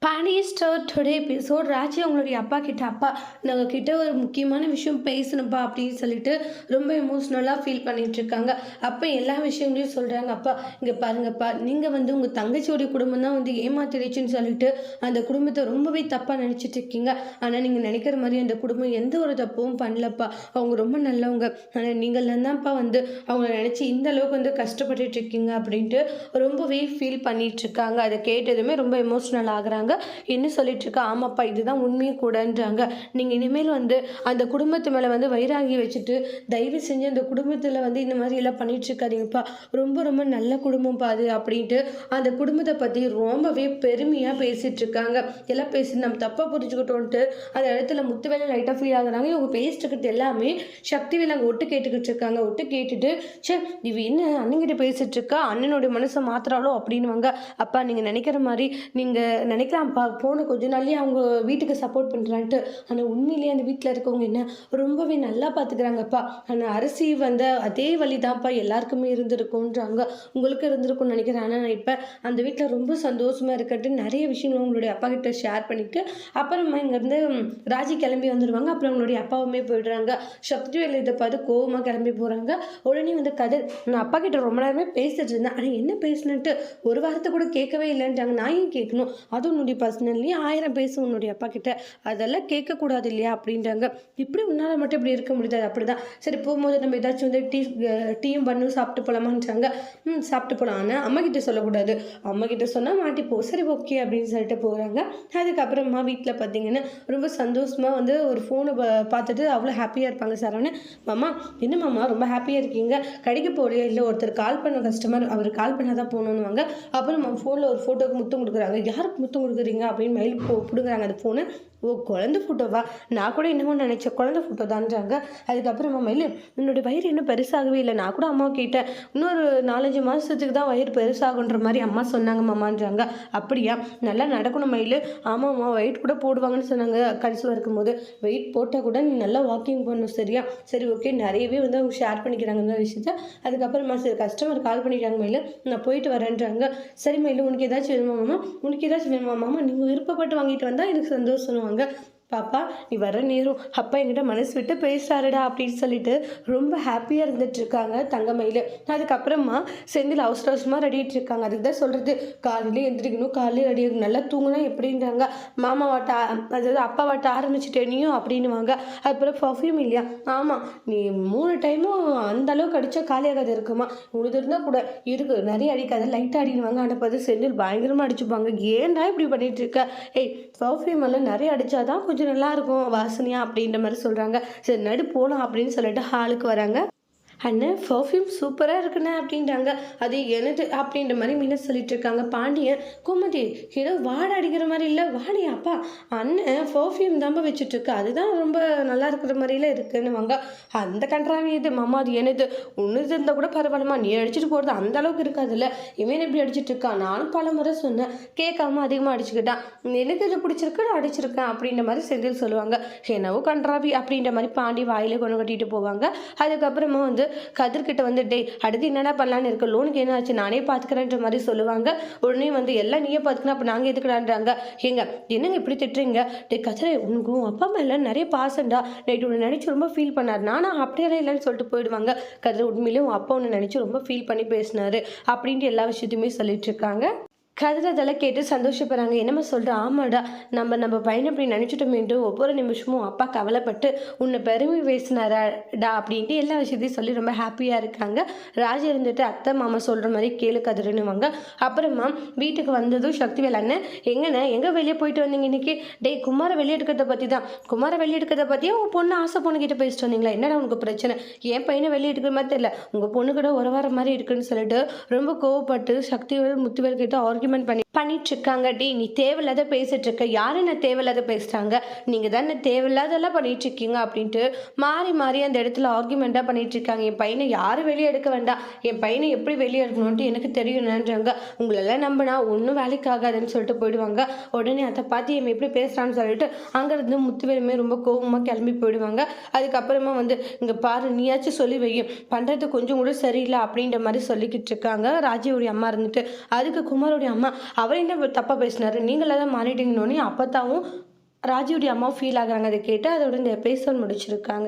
பாண்டியஸ்டர் today episode Raji அவங்களுடைய அப்பா கிட்ட நாங்கள் கிட்ட ஒரு முக்கியமான விஷயம் பேசணும்ப்பா அப்படின்னு சொல்லிட்டு ரொம்ப எமோஷ்னலாக ஃபீல் பண்ணிட்டு இருக்காங்க. அப்போ எல்லா விஷயங்களையும் சொல்கிறாங்க. அப்பா இங்கே பாருங்கப்பா, நீங்கள் உங்கள் தங்கச்சியோடைய குடும்பம் தான் ஏமாத்திடுச்சுன்னு சொல்லிட்டு அந்த குடும்பத்தை ரொம்பவே தப்பாக நினச்சிட்டு இருக்கீங்க. ஆனால் நீங்கள் நினைக்கிற மாதிரி அந்த குடும்பம் எந்த ஒரு தப்பும் பண்ணலப்பா. அவங்க ரொம்ப நல்லவங்க. ஆனால் நீங்கள் தான்ப்பா அவங்கள நினச்சி இந்த அளவுக்கு கஷ்டப்பட்டுட்டு இருக்கீங்க அப்படின்ட்டு ரொம்பவே ஃபீல் பண்ணிட்டு இருக்காங்க. அதை கேட்டதுமே ரொம்ப எமோஷ்னல் ஆகுறாங்க. என்ன சொல்லிட்டு இருக்கா, ஆமாப்பா இதுதான் உண்மையும் கூடன்றாங்க. நீங்கள் இனிமேல் அந்த குடும்பத்து மேலே வைராகி வச்சுட்டு தயவு செஞ்சு அந்த குடும்பத்தில் இந்த மாதிரி எல்லாம் பண்ணிட்டு இருக்காதீங்கப்பா. ரொம்ப ரொம்ப நல்ல குடும்பம்ப்பா அது அப்படின்ட்டு அந்த குடும்பத்தை பற்றி ரொம்பவே பெருமையாக பேசிட்டு இருக்காங்க. எல்லாம் பேசி நம்ம தப்பாக புரிஞ்சுக்கிட்டோன்ட்டு அந்த இடத்துல முத்துவேலை லைட்டாக ஃபீல் ஆகுறாங்க. இவங்க பேசிட்டுக்கிட்டு எல்லாமே சக்திவேல் அங்கே ஒட்டு கேட்டுக்கிட்டு இருக்காங்க. ஒட்டு கேட்டுட்டு இவ என்ன அண்ணங்கிட்ட பேசிட்டு இருக்கா, அண்ணனுடைய மனசை மாத்திராலோ அப்படின்வாங்க. அப்பா நீங்கள் நினைக்கிற மாதிரி நீங்கள் நினைக்கலாம்ப்பா, போன கொஞ்ச நாள்லேயே அவங்க வீட்டுக்கு சப்போர்ட் பண்ணுறான்ட்டு. ஆனால் உண்மையிலேயே அந்த வீட்டில் இருக்கவங்க என்ன ரொம்பவே நல்லா பார்த்துக்கிறாங்கப்பா. ஆனால் அரிசி அதே வழி தான்ப்பா எல்லாருக்குமே இருந்திருக்குன்றாங்க. உங்களுக்கு இருந்திருக்கும்னு நினைக்கிறேன். ஆனால் நான் இப்போ அந்த வீட்டில் ரொம்ப சந்தோஷமாக இருக்கட்டு நிறைய விஷயங்கள் உங்களுடைய அப்பா கிட்ட ஷேர் பண்ணிவிட்டு அப்புறமா இங்கேருந்து ராஜி கிளம்பி வந்துடுவாங்க. அப்புறம் அவங்களுடைய அப்பாவுமே போயிடுறாங்க. சக்திவேல் இதை பார்த்து கோவமாக கிளம்பி போகிறாங்க. உடனே கதிர், நான் அப்பா கிட்ட ரொம்ப நேரமே பேசிட்டு இருந்தேன், ஆனால் என்ன பேசினன்ட்டு ஒரு வாரத்தை கூட கேட்கவே இல்லைன்றாங்க. நான் ஏன் கேட்கணும், அதுவும் உன்னுடைய பர்சனல்லி 1000 பேசும் உன்னுடைய அப்பா கிட்ட, அதெல்லாம் கேட்கக்கூடாது இல்லையா அப்படின்றாங்க. இப்படி உன்னால் மட்டும் இப்படி இருக்க முடியாது. அப்படிதான் சரி போகும்போது நம்ம ஏதாச்சும் டீயும் பண்ணு சாப்பிட்டு போகலாமான்றாங்க. சாப்பிட்டு போகலாம், ஆனால் அம்மா கிட்ட சொல்லக்கூடாது, அம்மா கிட்ட சொன்னால் மாட்டிப்போ. சரி ஓகே அப்படின்னு சொல்லிட்டு போகிறாங்க. அதுக்கப்புறமா வீட்டில் பார்த்தீங்கன்னா ரொம்ப சந்தோஷமாக ஒரு ஃபோனை பார்த்துட்டு அவ்வளோ ஹாப்பியாக இருப்பாங்க. சரவணன், மாமா என்ன மாமா ரொம்ப ஹாப்பியாக இருக்கீங்க, கடைக்கு போகலையா? இல்லை ஒருத்தர் கால் பண்ண கஸ்டமர், அவர் கால் பண்ணால் தான் போகணுன்னுவாங்க. அப்புறம் ஃபோனில் ஒரு ஃபோட்டோக்கு முத்தம் கொடுக்குறாங்க. யாருக்கு முத்தம் கொடுக்குறீங்க அப்படின்னு மயில் பிடுங்குறாங்க அந்த ஃபோனு. ஓ குழந்தை ஃபோட்டோவா, நான் கூட என்னமோ நினச்சேன் குழந்தை ஃபோட்டோ தான்றாங்க. அதுக்கப்புறமா மயில், என்னோடய வயிறு இன்னும் பெருசாகவே இல்லை, நான் கூட அம்மாவை கேட்டேன், இன்னொரு 4-5 மாதத்துக்கு தான் வயிறு பெருசாகுன்ற மாதிரி அம்மா சொன்னாங்க மாமான்றாங்க. அப்படியா, நல்லா நடக்கணும் மயில். ஆமாம்மா வெயிட் கூட போடுவாங்கன்னு சொன்னாங்க கன்சீவாக இருக்கும்போது. வெயிட் போட்டால் கூட நீ நல்லா வாக்கிங் பண்ணணும் சரியா? சரி ஓகே, நிறையவே அவங்க ஷேர் பண்ணிக்கிறாங்க இந்த விஷயத்த. அதுக்கப்புறமா சரி கஸ்டமர் கால் பண்ணிக்கிறாங்க மயில், நான் போயிட்டு வரேன்றாங்க. சரி மயில், உனக்கு ஏதாச்சும் வேணுமா மாமா, உனக்கு ஏதாச்சும் வேணுமா மாமா, நீங்கள் விருப்பப்பட்டு வாங்கிட்டு வந்தால் எனக்கு சந்தோஷம். பாப்பா நீ வர நேரம் அப்பா என்கிட்ட மனசு விட்டு பேசுறாருடா அப்படின்னு சொல்லிட்டு ரொம்ப ஹாப்பியாக இருந்துட்டு இருக்காங்க தங்கமயில். அதுக்கப்புறமா செந்தில் அவசர அவசரமாக ரெடிட்டு இருக்காங்க. அதுக்கு தான் சொல்கிறது, காலையிலே எந்திரிக்கணும், காலையில் ரெடி ஆகணும், நல்லா தூங்கணும் எப்படின்றாங்க. மாமா வாட்ட அதாவது அப்பா வாட்ட ஆரம்பிச்சுட்டேனியும் அப்படின்னுவாங்க. அதுக்கப்புறம் பர்ஃப்யூம் இல்லையா, ஆமாம் நீ 3 டைமும் அந்த அளவுக்கு அடித்தா காலியாகாது இருக்குமா, உனது இருந்தால் கூட இருக்குது நிறைய அடிக்காது லைட்டாக அடிக்குவாங்க. ஆனால் பார்த்து செந்தில் பயங்கரமாக அடிச்சுப்பாங்க. ஏன்டா இப்படி பண்ணிட்டு இருக்க, ஏய் பர்ஃப்யூம் எல்லாம் நிறைய அடித்தாதான் கொஞ்சம் நல்லா இருக்கும் வாசனையா அப்படின்ற மாதிரி சொல்கிறாங்க. சரி நடு போகலாம் அப்படின்னு சொல்லிட்டு ஹாலுக்கு வராங்க. அண்ணன் பர்ஃப்யூம் சூப்பராக இருக்குண்ணே அப்படின்றாங்க. அது எனது அப்படின்ற மாதிரி மீன சொல்லிட்டு இருக்காங்க. பாண்டியன், கோமதி ஏதோ வாடை அடிக்கிற மாதிரி இல்லை, வாடியா அப்பா, அண்ணன் பர்ஃப்யூம் தாம்ப வச்சுட்ருக்கு, அதுதான் ரொம்ப நல்லா இருக்கிற மாதிரிலாம் இருக்குன்னுவாங்க. அந்த கன்றாவி இது மாமா, அது எனது ஒன்று இருந்தால் கூட பரவாயில்லம்மா, நீ அடிச்சுட்டு போகிறது அந்த அளவுக்கு இருக்காதுல்ல, இவன் எப்படி அடிச்சுட்டு இருக்கான், நானும் பல முறை சொன்னேன் கேட்காம அதிகமாக அடிச்சுக்கிட்டான், எனக்கு இது பிடிச்சிருக்கு அடிச்சிருக்கேன் அப்படின்ற மாதிரி செந்தில் சொல்லுவாங்க. என்னவோ கன்றாவி அப்படின்ற மாதிரி பாண்டி வாயிலே கொண்டு கட்டிட்டு போவாங்க. அதுக்கப்புறமா கதிர்கிட்ட டே அடுத்து என்னடா பண்ணலான்னு இருக்க, லோனுக்கு என்ன ஆச்சு நானே பார்த்துக்கிறேன்ற மாதிரி சொல்லுவாங்க. உடனே எல்லாம் நீயே பார்த்துக்கணும், அப்போ நாங்கள் எதுக்குடான்றாங்க. என்னங்க இப்படி திட்டுறீங்க, டே கதிரை உனக்கும் அப்பா அம்மா எல்லாம் நிறைய பாசண்டா, நைட்டு ஒன்று நினச்சி ரொம்ப ஃபீல் பண்ணார், நானும் அப்படியெல்லாம் இல்லைன்னு சொல்லிட்டு போயிடுவாங்க. கதிரை உண்மையிலேயே உன் அப்பா ஒன்று நினச்சி ரொம்ப ஃபீல் பண்ணி பேசினாரு அப்படின்ட்டு எல்லா விஷயத்தையுமே சொல்லிட்டு இருக்காங்க. கதிர் அதெல்லாம் கேட்டு சந்தோஷப்படுறாங்க. என்னம்மா சொல்கிற, ஆமாடா நம்ம பையனை அப்படி நினச்சிட்டோமேட்டு ஒவ்வொரு நிமிஷமும் அப்பா கவலைப்பட்டு உன்னை பெருமை பேசினாராடா அப்படின்ட்டு எல்லா விஷயத்தையும் சொல்லி ரொம்ப ஹாப்பியாக இருக்காங்க. ராஜா இருந்துட்டு அத்தை மாமா சொல்கிற மாதிரி கேளு கதிரனுவாங்க. அப்புறமா வீட்டுக்கு வந்ததும் சக்திவேல், அண்ணன் எங்கண்ணே எங்கே வெளியே போயிட்டு வந்தீங்க இன்னைக்கு, டே குமார வெளியே எடுக்கிறத பற்றி தான், குமார வெளியே எடுக்கிறத பற்றியே உங்கள் பொண்ணு ஆசை பொண்ணுக்கிட்ட பேசிட்டு வந்தீங்களா, என்னடா உனக்கு பிரச்சனை, என் பையனை வெளியே எடுக்கிற மாதிரி தெரியல, உங்கள் பொண்ணு கூட ஒரு வாரம் மாதிரி இருக்குன்னு சொல்லிட்டு ரொம்ப கோவப்பட்டு சக்திவேல் முத்துவேல் கிட்ட பண்ணிட்டு இருக்காங்க. டே நீ தேவையில்லாத பேசிட்டு இருக்க, யாரு நான் தேவையில்லாத பேசுறாங்க, நீங்க தானே தேவையில்லாதெல்லாம் பண்ணிட்டு இருக்கீங்க அப்படின்ட்டு மாறி மாறி அந்த இடத்துல ஆர்குமெண்டா பண்ணிட்டு இருக்காங்க. என் பையனை யாரும் வெளியே எடுக்க வேண்டாம், என் பையனை எப்படி வெளியே எடுக்கணும்ட்டு எனக்கு தெரியும்ன்றாங்க. உங்களெல்லாம் நம்பினா ஒன்றும் வேலைக்கு ஆகாதுன்னு சொல்லிட்டு போயிடுவாங்க. உடனே அதை பார்த்து என் எப்படி பேசுறான்னு சொல்லிட்டு அங்கிருந்து முத்துவேலுமே ரொம்ப கோபமாக கிளம்பி போயிடுவாங்க. அதுக்கப்புறமா இங்க பாரு நீயாச்சும் சொல்லி வையும், பண்றது கொஞ்சம் கூட சரியில்லை அப்படின்ற மாதிரி சொல்லிக்கிட்டு இருக்காங்க ராஜியோடைய அம்மா இருந்துட்டு. அதுக்கு குமாரோடைய அம்மா, அவர் என்ன தப்பாக பேசினாரு, நீங்களா தான் மாறிட்டீங்கன்னோனே அப்பத்தாவும் ராஜியோடைய அம்மாவும் ஃபீல் ஆகுறாங்க. அதை கேட்டு அதோட இந்த எபிசோட் முடிச்சிருக்காங்க.